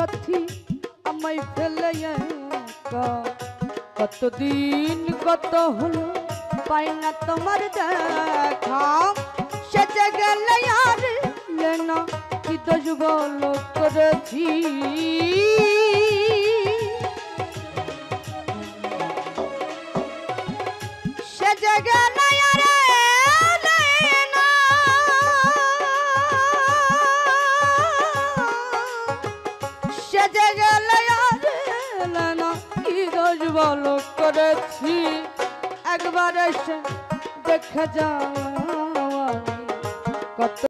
সাথী আমায় ফেলে একা কতদিন কত হলো পাই না তোমার দেখা সেজে গেলে আর না কি দোষ বলো করেছি সেজে গেলে আর না সেজে গেলে আর না কি দোষ বলো করেছি একবার এসে দেখে যাও কত